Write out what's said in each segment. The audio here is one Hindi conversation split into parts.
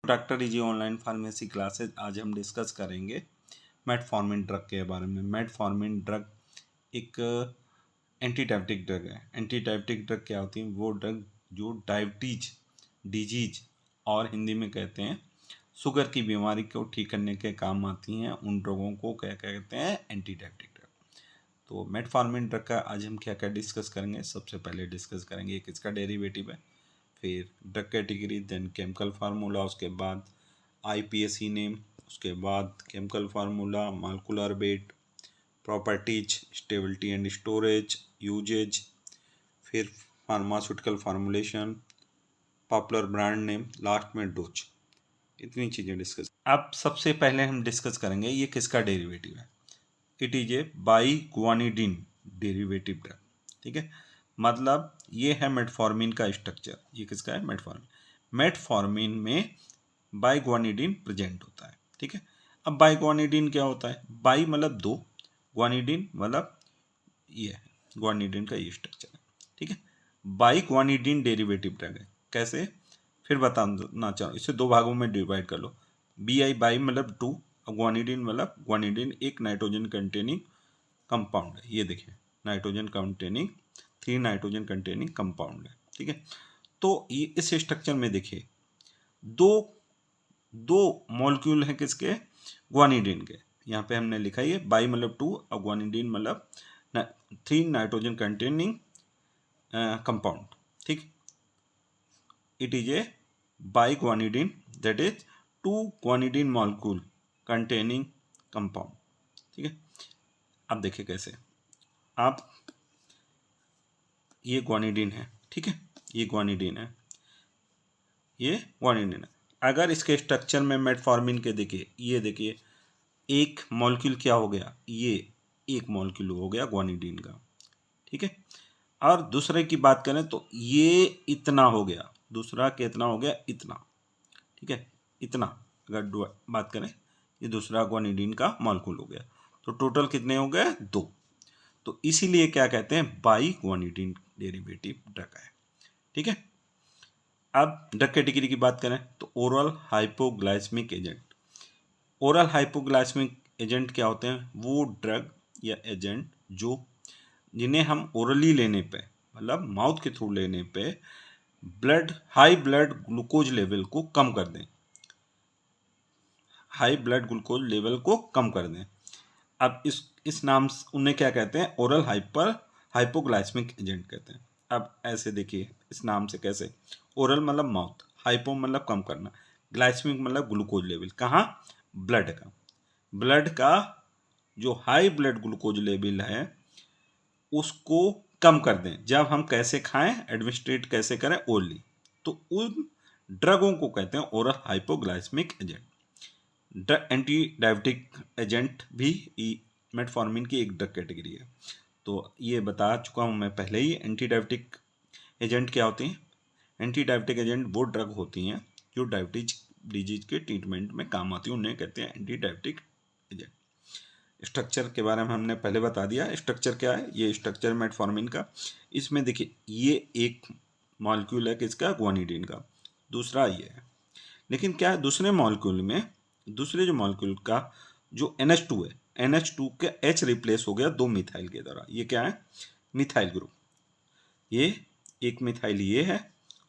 Doctor easy online pharmacy classes. आज हम डिस्कस करेंगे मेटफॉर्मिन ड्रग के बारे में। मेटफॉर्मिन ड्रग एक एंटीडायबिटिक ड्रग है। एंटीडायबिटिक ड्रग क्या होती है? वो ड्रग जो डायबिटीज डिजीज और हिंदी में कहते हैं शुगर की बीमारी को ठीक करने के काम आती हैं, उन ड्रगों को क्या कहते हैं? Antidiabetic drug. तो मेटफॉर्मिन ड्रग का आज हम क्या क्या डिस्कस करेंगे। सबसे पहले डिस्कस करेंगे एक इसका डेरिवेटिव है, फिर drug category, then chemical formula, उसके बाद आईपीएसी नेम, उसके बाद chemical formula, molecular weight, properties, stability and storage, usages, फिर pharmaceutical formulation, popular brand name, last में डोज। इतनी चीज़ें डिस्कस। अब सबसे पहले हम डिस्कस करेंगे ये किसका डेरिवेटिव है। It is a biguanide derivative drug. ठीक है, मतलब ये है मेटफॉर्मिन का स्ट्रक्चर। ये किसका है? मेटफॉर्मिन। मेटफॉर्मिन में बाइगुआनिडीन प्रेजेंट होता है। ठीक है, अब बाइगुआनिडीन क्या होता है? बाई मतलब दो, गुआनिडीन मतलब ये है, गुआनिडीन का ये स्ट्रक्चर है। ठीक है, बाइगुआनिडीन डेरिवेटिव ड्रग है। कैसे? फिर बताना चाहूँ, इसे दो भागों में डिवाइड कर लो। बी आई बाई मतलब टू, गुआनिडीन मतलब गुआनिडीन एक नाइट्रोजन कंटेनिंग कंपाउंड है। ये देखिए, nitrogen containing 3 nitrogen containing compound है। ठीक है, तो ये इस स्ट्रक्चर में देखिए दो दो मॉलिक्यूल हैं किसके? गुआनिडीन के। यहाँ पे हमने लिखा है बाई मतलब टू और गुआनिडीन मतलब 3 नाइट्रोजन कंटेनिंग कंपाउंड। ठीक, it is A by guanidine, that is 2 guanidine molecule containing compound. ठीक है, अब देखिए कैसे। आप ये गुआनिडीन है, ठीक है, ये गुआनिडीन है, ये गुआनिडीन है। अगर इसके स्ट्रक्चर में मेटफॉर्मिन के देखिए, ये देखिए एक मॉलिक्यूल क्या हो गया? ये एक मॉलिक्यूल हो गया गुआनिडीन का। ठीक है, और दूसरे की बात करें तो ये इतना हो गया, दूसरा कितना हो गया? इतना। ठीक है, इतना अगर बात करें, ये दूसरा गुआनिडीन का मॉलिक्यूल हो गया, तो टोटल कितने हो गए? 2। तो इसीलिए क्या कहते हैं? बाई गुआनिडीन डेरिवेटिव ड्रग है। ठीक है, अब ड्रग कैटेगरी की बात करें तो oral hypoglycaemic agent. Oral hypoglycaemic agent क्या होते हैं? वो ड्रग या एजेंट जो जिन्हें हम ओरली लेने पे, मतलब माउथ के थ्रू लेने पे हाई ब्लड ग्लूकोज लेवल को कम कर दें, हाई ब्लड ग्लूकोज लेवल को कम कर दें। अब इस नाम उन्हें क्या कहते हैं? ओरल हाइपोग्लाइसेमिक एजेंट कहते हैं। अब ऐसे देखिए इस नाम से कैसे, ओरल मतलब माउथ, हाइपो मतलब कम करना, ग्लाइसेमिक मतलब ग्लूकोज लेवल, कहाँ? ब्लड का। ब्लड का जो हाई ब्लड ग्लूकोज लेवल है उसको कम कर दें। जब हम कैसे खाएं, एडमिनिस्ट्रेट कैसे करें? ओरली। तो उन ड्रगों को कहते हैं oral hypoglycaemic agent. Anti diabetic agent भी मेटफॉर्मिन की एक ड्रग कैटेगरी है। तो ये बता चुका हूँ मैं पहले ही। एंटी डायबिटिक एजेंट क्या होती हैं? एंटी डायबिटिक एजेंट वो ड्रग होती हैं जो डायबिटीज डिजीज के ट्रीटमेंट में काम आती है, उन्हें कहते हैं एंटी डायबिटिक एजेंट। स्ट्रक्चर के बारे में हमने पहले बता दिया। स्ट्रक्चर क्या है? ये स्ट्रक्चर मेटफॉर्मिन का। इसमें देखिए ये एक मॉलिक्यूल है किसका? गुआनिडीन का। दूसरा ये है, लेकिन क्या है दूसरे मॉलिक्यूल में? दूसरे जो मॉलिक्यूल का जो NH2 है, NH2 के H रिप्लेस हो गया 2 मिथाइल के द्वारा। ये क्या है? Methyl group. ये एक मिथाइल ये है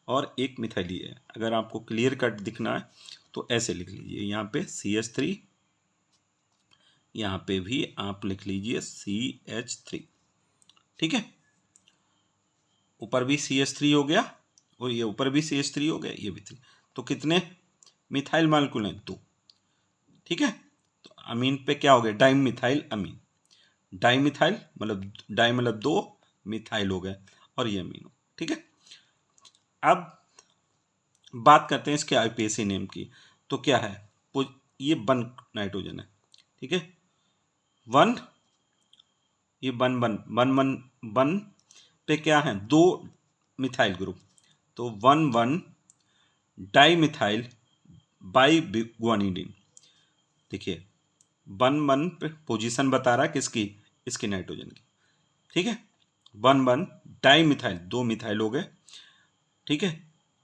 और एक मिथाइल ये है। अगर आपको क्लियर कट दिखना है तो ऐसे लिख लीजिए, यहाँ पे CH3, यहाँ पे भी आप लिख लीजिए CH3। ठीक है, ऊपर भी CH3 हो गया और ये ऊपर भी CH3 हो गया, ये भी 3। तो कितने मिथाइल मॉलिक्यूल हैं? 2। ठीक है, तो अमीन पे क्या हो गया? डाइमिथाइल अमीन। डाइमिथाइल मतलब डाइ मतलब 2, मिथाइल हो गए और ये अमीन हो। ठीक है, अब बात करते हैं इसके आईपीएसी नेम की। तो क्या है? ये 1 नाइट्रोजन है। ठीक है, 1, ये 1 पे क्या है? 2 मिथाइल ग्रुप। तो 1 डाइमिथाइल बाई गुआनिडीन। देखिए 1 पे पोजीशन बता रहा है किसकी? इसकी, नाइट्रोजन की। ठीक है, 1 डाइमिथाइल, 2 मिथाइल हो गए। ठीक है,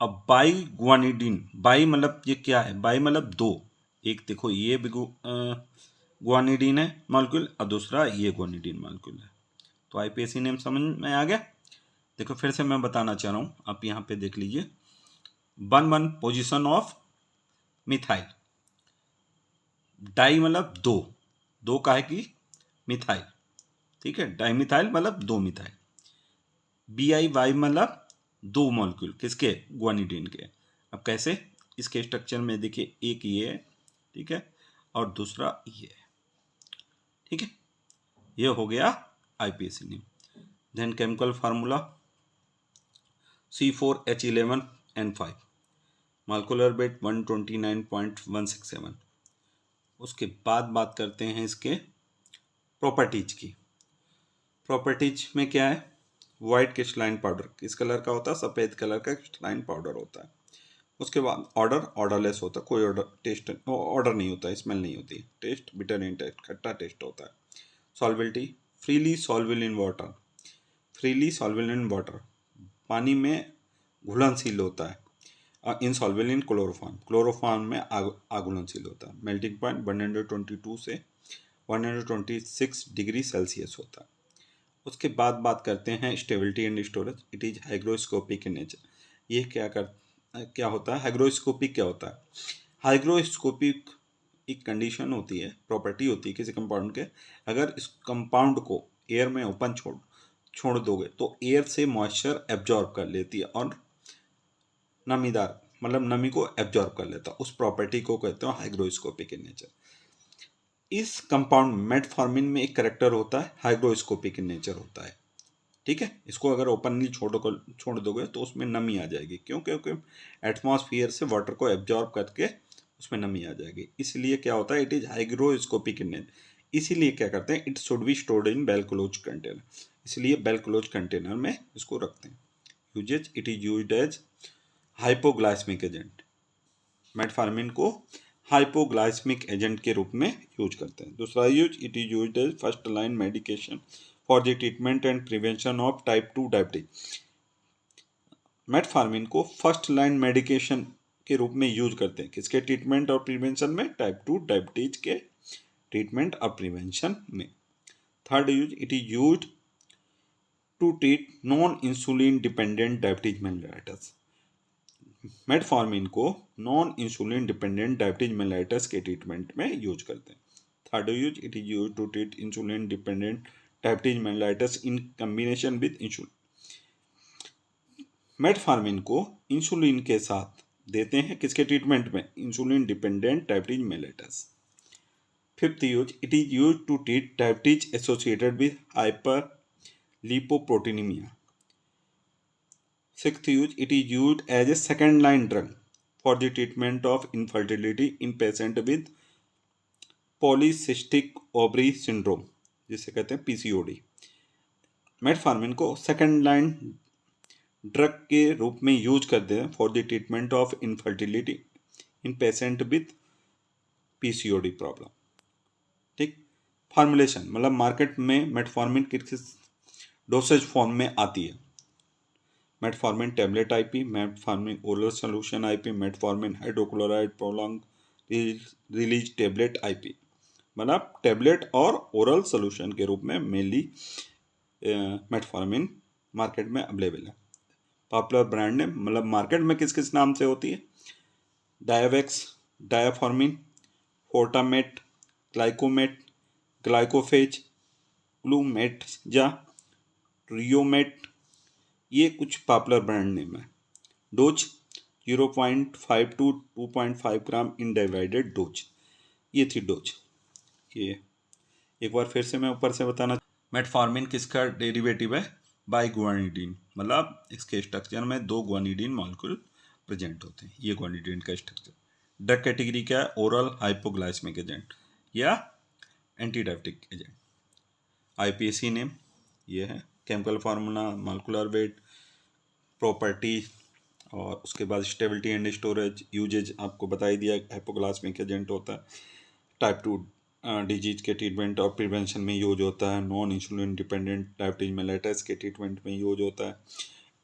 अब बाई गुआनिडीन, बाई मतलब ये क्या है, बाई मतलब दो, एक देखो ये भी गुआनिडीन है मॉलिक्यूल और दूसरा ये गुआनिडीन मॉलिक्यूल है। तो आईपीएसी नेम समझ में आ गया। देखो फिर से मैं बताना चाह रहा हूँ, आप यहाँ पे देख लीजिए, 1 पोजीशन ऑफ मिथाइल, डाई मतलब दो, दो का है कि मिथाइल, ठीक है, डाई मिथाइल मतलब दो मिथाइल, BIY मतलब दो मॉलिक्यूल किसके, गुआनिडीन के। अब कैसे, इसके स्ट्रक्चर में देखिए, एक ये है, ठीक है, और दूसरा ये है, ठीक है, ये हो गया IUPAC name. Then chemical formula C4H11N5, molecular weight 129.167। उसके बाद बात करते हैं इसके प्रॉपर्टीज की। प्रॉपर्टीज में क्या है, वाइट क्रिस्टलाइन पाउडर किस कलर का होता है, सफ़ेद कलर का क्रिस्टलाइन पाउडर होता है। उसके बाद ऑर्डरलेस होता है, कोई ऑर्डर नहीं होता है, स्मेल नहीं होती, टेस्ट बिटर इन टेस्ट, खट्टा टेस्ट होता है। Solubility, freely solvable in water, freely solvable in water, पानी में घुलनशील होता है। इनसॉल्वेबल इन क्लोरोफॉर्म, क्लोरोफॉर्म में अघुलनशील होता है। मेल्टिंग पॉइंट 122 से 126 डिग्री सेल्सियस होता है। उसके बाद बात करते हैं stability and storage, it is hygroscopic in nature. ये क्या होता है, हाइग्रोस्कोपिक क्या होता है, हाइग्रोस्कोपिक एक कंडीशन होती है, प्रॉपर्टी होती है किसी कंपाउंड के, अगर इस कंपाउंड को एयर में ओपन छोड़ दोगे तो एयर से मॉइस्चर एब्जॉर्ब कर लेती है और नमीदार मतलब नमी को एब्जॉर्ब कर लेता है, उस प्रॉपर्टी को कहते हैं हाइग्रोस्कोपिक इन नेचर। इस कंपाउंड मेटफॉर्मिन में एक करेक्टर होता है, हाइग्रोस्कोपिक इन नेचर होता है, ठीक है। इसको अगर ओपनली छोड़ दोगे तो उसमें नमी आ जाएगी, क्यों, क्योंकि एटमॉस्फेयर से वाटर को एब्जॉर्ब करके उसमें नमी आ जाएगी, इसलिए क्या होता है, it is hygroscopic in nature. इसीलिए क्या करते हैं, it should be stored in well close container, इसलिए वेल क्लोज कंटेनर में इसको रखते हैं। Uses, it is used as hypoglycaemic agent, metformin को हाइपोग्लाइसेमिक एजेंट के रूप में यूज करते हैं। दूसरा use, it is used as first line medication for the treatment and prevention of type 2 diabetes. Metformin को फर्स्ट लाइन मेडिकेशन के रूप में यूज करते हैं, किसके ट्रीटमेंट और प्रिवेंशन में, टाइप 2 डायबिटीज के ट्रीटमेंट और प्रिवेंशन में। Third use, it is used to treat non insulin dependent diabetes mellitus. Metformin को non insulin dependent diabetes mellitus के ट्रीटमेंट में यूज करते हैं। Third use, it is use to treat insulin dependent diabetes mellitus in combination with insulin. Metformin को इंसुलिन के साथ देते हैं किसके ट्रीटमेंट में, insulin dependent diabetes mellitus. Fifth use, it is use to treat diabetes associated with hyperlipoproteinemia. Sixth use, it is used as a second line drug for the treatment of infertility in patient with polycystic ovary syndrome, जिसे कहते हैं PCOD। मेटफॉर्मिन को सेकंड लाइन ड्रग के रूप में यूज करते हैं for the treatment of infertility in patient with PCOD problem, ठीक। फॉर्मुलेशन मतलब मार्केट में मेटफॉर्मिन किस डोसेज फॉर्म में आती है, metformin tablet IP, metformin oral solution IP, metformin hydrochloride prolong release tablet IP, मतलब टेबलेट और ओरल सोल्यूशन के रूप में मेनली मेटफॉर्मिन मार्केट में अवेलेबल है। पॉपुलर ब्रांड नेम मतलब मार्केट में किस किस नाम से होती है, डायावेक्स, डायाफॉर्मिन, फोर्टामेट, ग्लाइकोमेट, ग्लाइकोफेज, ग्लूमेटजा, रियोमेट, ये कुछ पॉपुलर ब्रांड नेम है। Dose 0.5 to 2.5 gram in divided dose, ये थी डोज। ये एक बार फिर से मैं ऊपर से बताना, मेटफॉर्मिन किसका डेरिवेटिव है, बाई गुआनिडीन, मतलब इसके स्ट्रक्चर में दो गुआनिडीन मॉलिक्यूल प्रेजेंट होते हैं, ये गुआनिडीन का स्ट्रक्चर। ड्रग कैटेगरी क्या है, ओरल हाइपोग्लाइसेमिक एजेंट या anti diabetic agent. IUPAC name ये है, chemical formula, molecular wait, property, और उसके बाद स्टेबिलिटी एंड स्टोरेज। यूजेज आपको बता ही दिया, हाइपोग्लाइसेमिक एजेंट होता है, टाइप 2 डिजीज के ट्रीटमेंट और प्रिवेंशन में यूज होता है, non insulin dependent diabetes mellitus के ट्रीटमेंट में यूज होता है,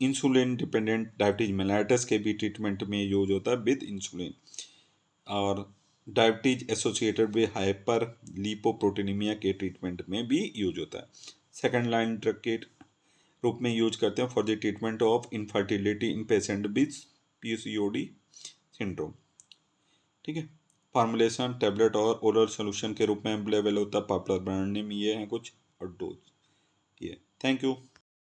इंसुलिन डिपेंडेंट डायबिटीज मेलाइटस के भी ट्रीटमेंट में यूज होता है विद इंसुलिन, और डायबिटीज एसोसिएटेड विद हाइपर लिपोप्रोटीनीमिया के ट्रीटमेंट में भी यूज होता है। सेकंड लाइन ड्रग के रूप में यूज करते हैं for the treatment of infertility in patient with PCOD syndrome. ठीक है, फॉर्मुलेशन टैबलेट और ओरल सोल्यूशन के रूप में अवेलेबल होता है। पॉपुलर ब्रांड नेम ये है कुछ और डोज ये। Thank you.